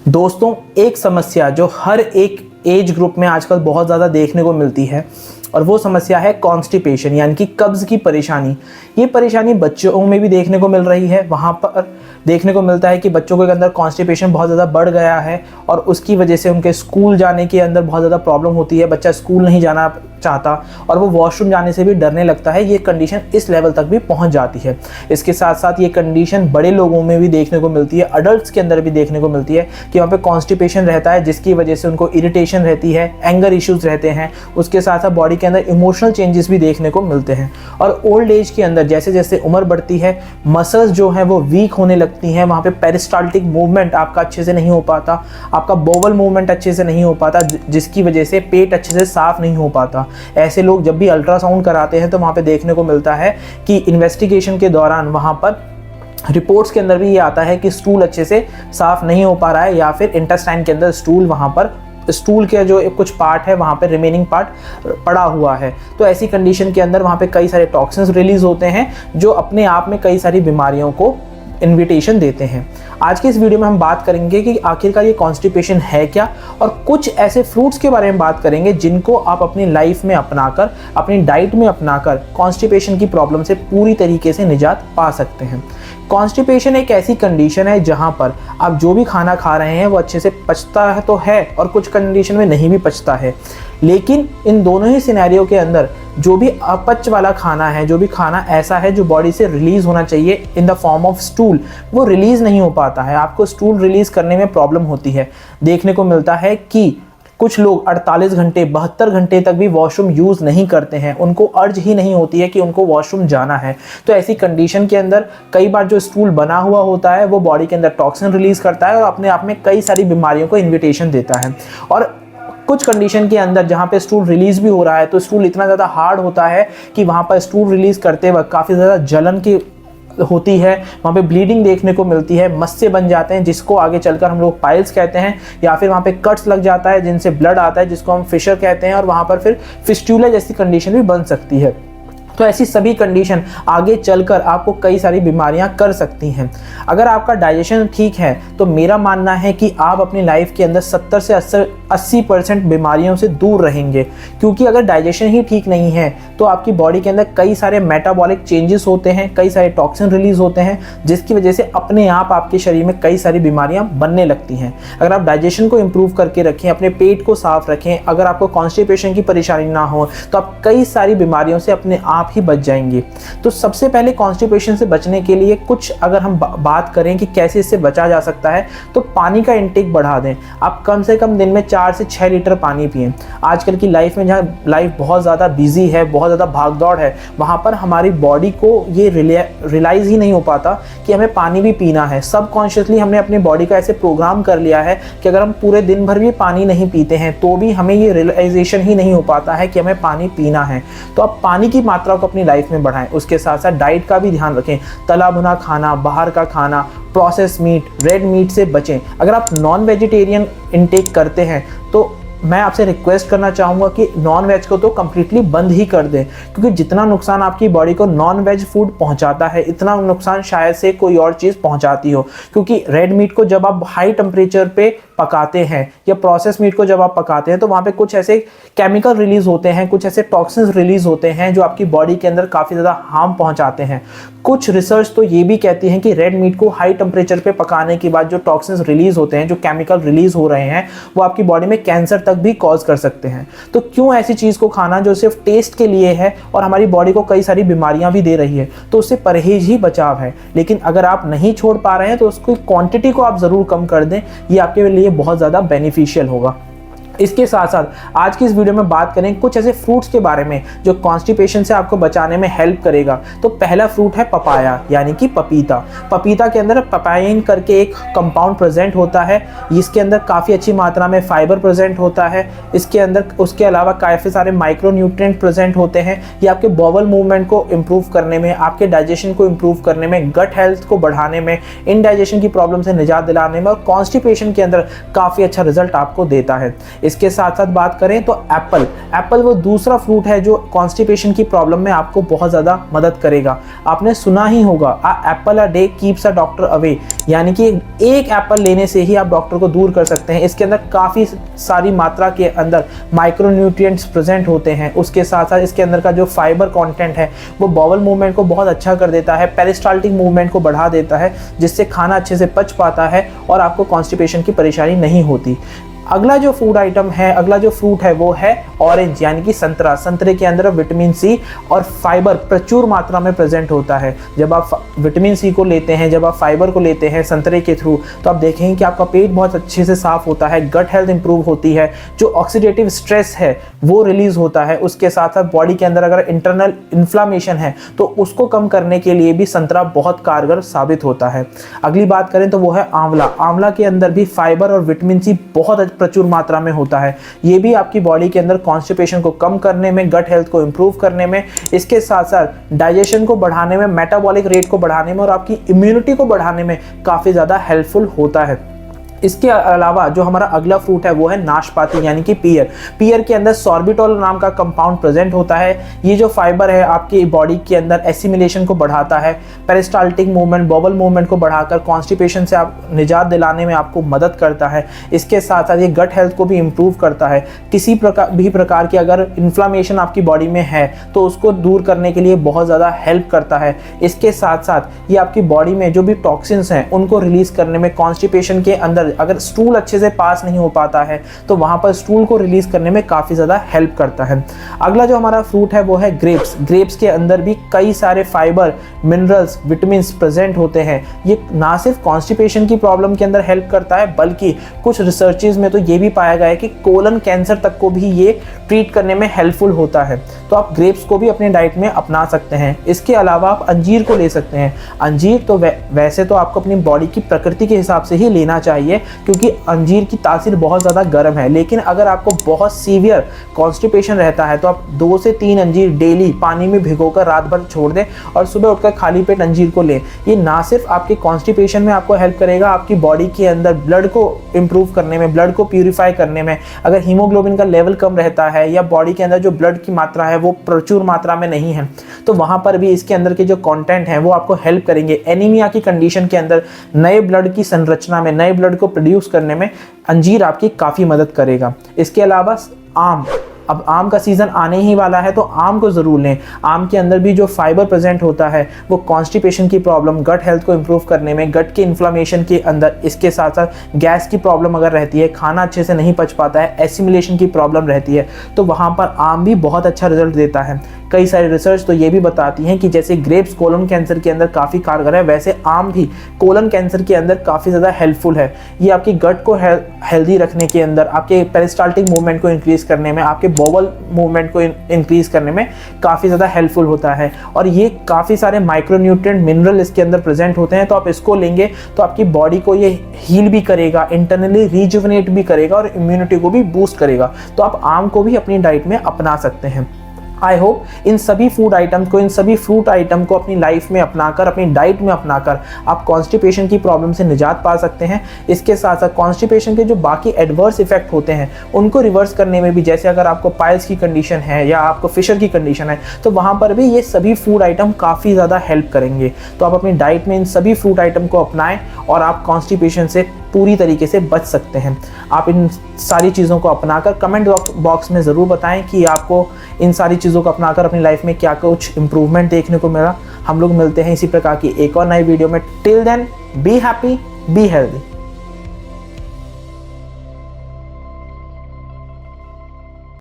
दोस्तों, एक समस्या जो हर एक एज ग्रुप में आजकल बहुत ज़्यादा देखने को मिलती है और वो समस्या है कॉन्स्टिपेशन यानी कि कब्ज़ की परेशानी। ये परेशानी बच्चों में भी देखने को मिल रही है। वहाँ पर देखने को मिलता है कि बच्चों के अंदर कॉन्स्टिपेशन बहुत ज़्यादा बढ़ गया है और उसकी वजह से उनके स्कूल जाने के अंदर बहुत ज़्यादा प्रॉब्लम होती है। बच्चा स्कूल नहीं जाना चाहता और वो वॉशरूम जाने से भी डरने लगता है। ये कंडीशन इस लेवल तक भी पहुंच जाती है। इसके साथ साथ ये कंडीशन बड़े लोगों में भी देखने को मिलती है, अडल्ट्स के अंदर भी देखने को मिलती है कि वहाँ पे कॉन्स्टिपेशन रहता है, जिसकी वजह से उनको इरिटेशन रहती है, एंगर इश्यूज रहते हैं। उसके साथ साथ बॉडी के अंदर इमोशनल चेंजेस भी देखने को मिलते हैं। और ओल्ड एज के अंदर जैसे जैसे उम्र बढ़ती है, मसल्स जो हैं वो वीक होने लगती हैं। वहाँ पे पेरिस्टाल्टिक मूवमेंट आपका अच्छे से नहीं हो पाता, आपका बोवल मूवमेंट अच्छे से नहीं हो पाता, जिसकी वजह से पेट अच्छे से साफ नहीं हो पाता। ऐसे लोग जब भी अल्ट्रासाउंड कराते हैं तो वहाँ पे देखने को मिलता है कि इन्वेस्टिगेशन के दौरान वहाँ पर रिपोर्ट्स के अंदर भी ये आता है कि स्टूल अच्छे से साफ नहीं हो पा रहा है या फिर इंटेस्टाइन के अंदर वहाँ पर स्टूल के जो कुछ पार्ट है वहाँ पे रिमेनिंग पार्ट पड़ा हुआ है। तो ऐसी कंडीशन के अंदर वहाँ पे कई सारे टॉक्सिन्स रिलीज होते हैं जो अपने आप में कई सारी बीमारियों को इन्विटेशन देते हैं। आज के इस वीडियो में हम बात करेंगे कि आखिरकार ये कॉन्स्टिपेशन है क्या और कुछ ऐसे फ्रूट्स के बारे में बात करेंगे जिनको आप अपनी लाइफ में अपनाकर, अपनी डाइट में अपनाकर कॉन्स्टिपेशन की प्रॉब्लम से पूरी तरीके से निजात पा सकते हैं। कॉन्स्टिपेशन एक ऐसी कंडीशन है जहां पर आप जो भी खाना खा रहे हैं वो अच्छे से पचता है तो है और कुछ कंडीशन में नहीं भी पचता है। लेकिन इन दोनों ही सिनेरियो के अंदर जो भी अपच वाला खाना है, जो भी खाना ऐसा है जो बॉडी से रिलीज होना चाहिए in the form of stool, वो रिलीज नहीं हो पाता है। आपको स्टूल रिलीज करने में प्रॉब्लम होती है। देखने को मिलता है कि कुछ लोग 48 घंटे 72 घंटे तक भी वॉशरूम यूज़ नहीं करते हैं, उनको अर्ज ही नहीं होती है कि उनको वॉशरूम जाना है। तो ऐसी कंडीशन के अंदर कई बार जो स्टूल बना हुआ होता है वो बॉडी के अंदर टॉक्सिन रिलीज करता है और अपने आप में कई सारी बीमारियों को इन्विटेशन देता है। और कुछ कंडीशन के अंदर जहाँ पे स्टूल रिलीज भी हो रहा है तो स्टूल इतना ज़्यादा हार्ड होता है कि वहाँ पर स्टूल रिलीज करते वक्त काफ़ी ज़्यादा जलन की होती है, वहाँ पे ब्लीडिंग देखने को मिलती है, मस्से बन जाते हैं जिसको आगे चलकर हम लोग पाइल्स कहते हैं, या फिर वहाँ पे कट्स लग जाता है जिनसे ब्लड आता है जिसको हम फिशर कहते हैं और वहाँ पर फिर फिस्टुला जैसी कंडीशन भी बन सकती है। तो ऐसी सभी कंडीशन आगे चलकर आपको कई सारी बीमारियां कर सकती हैं। अगर आपका डाइजेशन ठीक है तो मेरा मानना है कि आप अपनी लाइफ के अंदर 70 से 80% बीमारियों से दूर रहेंगे, क्योंकि अगर डाइजेशन ही ठीक नहीं है तो आपकी बॉडी के अंदर कई सारे मेटाबॉलिक चेंजेस होते हैं, कई सारे टॉक्सिन रिलीज होते हैं, जिसकी वजह से अपने आप आपके शरीर में कई सारी बीमारियां बनने लगती हैं। अगर आप डाइजेशन को इम्प्रूव करके रखें, अपने पेट को साफ रखें, अगर आपको कॉन्स्टिपेशन की परेशानी ना हो तो आप कई सारी बीमारियों से अपने आप ही बच जाएंगे। तो सबसे पहले कॉन्स्टिपेशन से बचने के लिए कुछ अगर हम बात करें कि कैसे इससे बचा जा सकता है तो पानी का इंटेक बढ़ा दें। आप कम से कम दिन में 4 से 6 लीटर पानी पिएं। आजकल की लाइफ में जहाँ लाइफ बहुत ज़्यादा बिजी है, बहुत ज़्यादा भागदौड़ है, वहाँ पर हमारी बॉडी को ये रियलाइज़ ही नहीं हो पाता कि हमें पानी भी पीना है। सबकॉन्शियसली हमने अपनी बॉडी का ऐसे प्रोग्राम कर लिया है कि अगर हम पूरे दिन भर भी पानी नहीं पीते हैं तो भी हमें ये रियलाइजेशन ही नहीं हो पाता है कि हमें पानी पीना है। तो आप पानी की मात्रा को अपनी लाइफ में बढ़ाएं। उसके साथ साथ डाइट का भी ध्यान रखें। तला भुना खाना, बाहर का खाना, प्रोसेस मीट, रेड मीट से बचें। अगर आप नॉन वेजिटेरियन इनटेक करते हैं तो मैं आपसे रिक्वेस्ट करना चाहूँगा कि नॉन वेज को तो कम्प्लीटली बंद ही कर दें, क्योंकि जितना नुकसान आपकी बॉडी को नॉन वेज फूड पहुँचाता है इतना नुकसान शायद से कोई और चीज़ पहुँचाती हो। क्योंकि रेड मीट को जब आप हाई टेम्परेचर पे पकाते हैं या प्रोसेस मीट को जब आप पकाते हैं तो वहाँ पे कुछ ऐसे केमिकल रिलीज होते हैं, कुछ ऐसे टॉक्सिन्स रिलीज होते हैं जो आपकी बॉडी के अंदर काफ़ी ज़्यादा हार्म पहुँचाते हैं। कुछ रिसर्च तो ये भी कहती हैं कि रेड मीट को हाई टेम्परेचर पे पकाने के बाद जो टॉक्सिन्स रिलीज होते हैं, जो केमिकल रिलीज हो रहे हैं, वो आपकी बॉडी में कैंसर तक भी कॉज कर सकते हैं। तो क्यों ऐसी चीज़ को खाना जो सिर्फ टेस्ट के लिए है और हमारी बॉडी को कई सारी बीमारियां भी दे रही है। तो उससे परहेज ही बचाव है। लेकिन अगर आप नहीं छोड़ पा रहे हैं तो उसकी क्वांटिटी को आप ज़रूर कम कर दें, ये आपके लिए बहुत ज़्यादा बेनिफिशियल होगा। इसके साथ साथ आज की इस वीडियो में बात करें कुछ ऐसे फ्रूट्स के बारे में जो कॉन्स्टिपेशन से आपको बचाने में हेल्प करेगा। तो पहला फ्रूट है पपाया यानी कि पपीता। पपीता के अंदर पपाइन करके एक कंपाउंड प्रेजेंट होता है, इसके अंदर काफ़ी अच्छी मात्रा में फाइबर प्रेजेंट होता है। इसके अंदर उसके अलावा काफ़ी सारे माइक्रो न्यूट्रिएंट प्रेजेंट होते हैं। ये आपके बॉवल मूवमेंट को इम्प्रूव करने में, आपके डाइजेशन को इम्प्रूव करने में, गट हेल्थ को बढ़ाने में, इनडाइजेशन की प्रॉब्लम से निजात दिलाने में और कॉन्स्टिपेशन के अंदर काफ़ी अच्छा रिजल्ट आपको देता है। इसके साथ साथ बात करें तो एप्पल वो दूसरा फ्रूट है जो कॉन्स्टिपेशन की प्रॉब्लम में आपको बहुत ज़्यादा मदद करेगा। आपने सुना ही होगा, Apple a day keeps a doctor away, यानी कि एक एप्पल लेने से ही आप डॉक्टर को दूर कर सकते हैं। इसके अंदर काफ़ी सारी मात्रा के अंदर माइक्रोन्यूट्रिएंट्स प्रेजेंट होते हैं। उसके साथ साथ इसके अंदर का जो फाइबर कंटेंट है वो बाउल मूवमेंट को बहुत अच्छा कर देता है, पेरिस्टाल्टिक मूवमेंट को बढ़ा देता है, जिससे खाना अच्छे से पच पाता है और आपको कॉन्स्टिपेशन की परेशानी नहीं होती। अगला जो फूड आइटम है, अगला जो फ्रूट है वो है ऑरेंज, यानी कि संतरा। संतरे के अंदर विटामिन सी और फाइबर प्रचुर मात्रा में प्रेजेंट होता है। जब आप विटामिन सी को लेते हैं, जब आप फाइबर को लेते हैं संतरे के थ्रू, तो आप देखेंगे कि आपका पेट बहुत अच्छे से साफ होता है, गट हेल्थ इंप्रूव होती है, जो ऑक्सीडेटिव स्ट्रेस है वो रिलीज होता है। उसके साथ साथ बॉडी के अंदर अगर इंटरनल इन्फ्लामेशन है तो उसको कम करने के लिए भी संतरा बहुत कारगर साबित होता है। अगली बात करें तो वो है आंवला। आंवला के अंदर भी फाइबर और विटामिन सी बहुत प्रचुर मात्रा में होता है। ये भी आपकी बॉडी के अंदर कॉन्स्टिपेशन को कम करने में, गट हेल्थ को इंप्रूव करने में, इसके साथ साथ डाइजेशन को बढ़ाने में, मेटाबॉलिक रेट को बढ़ाने में और आपकी इम्यूनिटी को बढ़ाने में काफ़ी ज़्यादा हेल्पफुल होता है। इसके अलावा जो हमारा अगला फ्रूट है वो है नाशपाती, यानी कि पियर। पियर के अंदर सॉर्बिटॉल नाम का कंपाउंड प्रेजेंट होता है। ये जो फाइबर है आपकी बॉडी के अंदर एसिमिलेशन को बढ़ाता है, पेरिस्टाल्टिक मूवमेंट, बॉबल मूवमेंट को बढ़ाकर कॉन्स्टिपेशन से आप निजात दिलाने में आपको मदद करता है। इसके साथ साथ ये गट हेल्थ को भी इम्प्रूव करता है। किसी प्रकार की अगर इन्फ्लामेशन आपकी बॉडी में है तो उसको दूर करने के लिए बहुत ज़्यादा हेल्प करता है। इसके साथ साथ ये आपकी बॉडी में जो भी टॉक्सिन्स हैं उनको रिलीज करने में, कॉन्स्टिपेशन के अंदर अगर स्टूल अच्छे से पास नहीं हो पाता है तो वहां पर स्टूल को रिलीज करने में काफी ज्यादा हेल्प करता है। अगला जो हमारा फ्रूट है वो है ग्रेप्स। ग्रेप्स के अंदर भी कई सारे फाइबर, मिनरल्स, विटामिन प्रेजेंट होते हैं। ये ना सिर्फ कॉन्स्टिपेशन की प्रॉब्लम के अंदर हेल्प करता है बल्कि कुछ रिसर्चेज में तो ये भी पाया गया है कि कोलन कैंसर तक को भी ये ट्रीट करने में हेल्पफुल होता है। तो आप ग्रेप्स को भी अपने डाइट में अपना सकते हैं। इसके अलावा आप अंजीर को ले सकते हैं। अंजीर तो वैसे तो आपको अपनी बॉडी की प्रकृति के हिसाब से ही लेना चाहिए क्योंकि अंजीर की तासीर बहुत ज़्यादा गर्म है, लेकिन अगर आपको बहुत सीवियर कॉन्स्टिपेशन रहता है तो आप 2 से 3 अंजीर डेली पानी में भिगोकर रात भर छोड़ दें और सुबह उठकर खाली पेट अंजीर को लें। ये ना सिर्फ आपके कॉन्स्टिपेशन में आपको हेल्प करेगा, आपकी बॉडी के अंदर ब्लड को इम्प्रूव करने में, ब्लड को प्यूरिफाई करने में। अगर हीमोग्लोबिन का लेवल कम रहता है या बॉडी के अंदर जो ब्लड की मात्रा है वो प्रचुर मात्रा में नहीं है तो वहाँ पर भी इसके अंदर के जो कंटेंट हैं वो आपको हेल्प करेंगे। एनीमिया की कंडीशन के अंदर नए ब्लड की संरचना में, नए ब्लड को प्रोड्यूस करने में अंजीर आपकी काफ़ी मदद करेगा। इसके अलावा आम, अब आम का सीज़न आने ही वाला है तो आम को ज़रूर लें। आम के अंदर भी जो फाइबर प्रेजेंट होता है वो कॉन्स्टिपेशन की प्रॉब्लम, गट हेल्थ को इम्प्रूव करने में, गट के इन्फ्लामेशन के अंदर, इसके साथ साथ गैस की प्रॉब्लम अगर रहती है, खाना अच्छे से नहीं पच पाता है, एसिमिलेशन की प्रॉब्लम रहती है तो वहाँ पर आम भी बहुत अच्छा रिजल्ट देता है। कई सारी रिसर्च तो ये भी बताती हैं कि जैसे ग्रेप्स कोलन कैंसर के अंदर काफ़ी कारगर है, वैसे आम भी कोलन कैंसर के अंदर काफ़ी ज़्यादा हेल्पफुल है। ये आपकी गट को हेल्दी रखने के अंदर, आपके पेरिस्टाल्टिक मूवमेंट को इंक्रीज़ करने में, आपके बॉवल मूवमेंट को इंक्रीज़ करने में काफ़ी ज़्यादा हेल्पफुल होता है। और ये काफ़ी सारे माइक्रोन्यूट्रिएंट, मिनरल इसके अंदर प्रेजेंट होते हैं तो आप इसको लेंगे तो आपकी बॉडी को ये हील भी करेगा, इंटरनली रिजुवनेट भी करेगा और इम्यूनिटी को भी बूस्ट करेगा। तो आप आम को भी अपनी डाइट में अपना सकते हैं। आई होप इन सभी फूड आइटम को, इन सभी फ्रूट आइटम को अपनी लाइफ में अपनाकर, अपनी डाइट में अपनाकर आप कॉन्स्टिपेशन की प्रॉब्लम से निजात पा सकते हैं। इसके साथ साथ कॉन्स्टिपेशन के जो बाकी एडवर्स इफेक्ट होते हैं उनको रिवर्स करने में भी, जैसे अगर आपको पाइल्स की कंडीशन है या आपको फिशर की कंडीशन है तो वहाँ पर भी ये सभी फूड आइटम काफ़ी ज़्यादा हेल्प करेंगे। तो आप अपनी डाइट में इन सभी फ्रूट आइटम को अपनाएं और आप कॉन्स्टिपेशन से पूरी तरीके से बच सकते हैं। आप इन सारी चीज़ों को अपनाकर कमेंट बॉक्स में ज़रूर बताएं कि आपको इन सारी चीज़ों को अपनाकर अपनी लाइफ में क्या कुछ इंप्रूवमेंट देखने को मिला। हम लोग मिलते हैं इसी प्रकार की एक और नई वीडियो में। Till then, be happy, be healthy.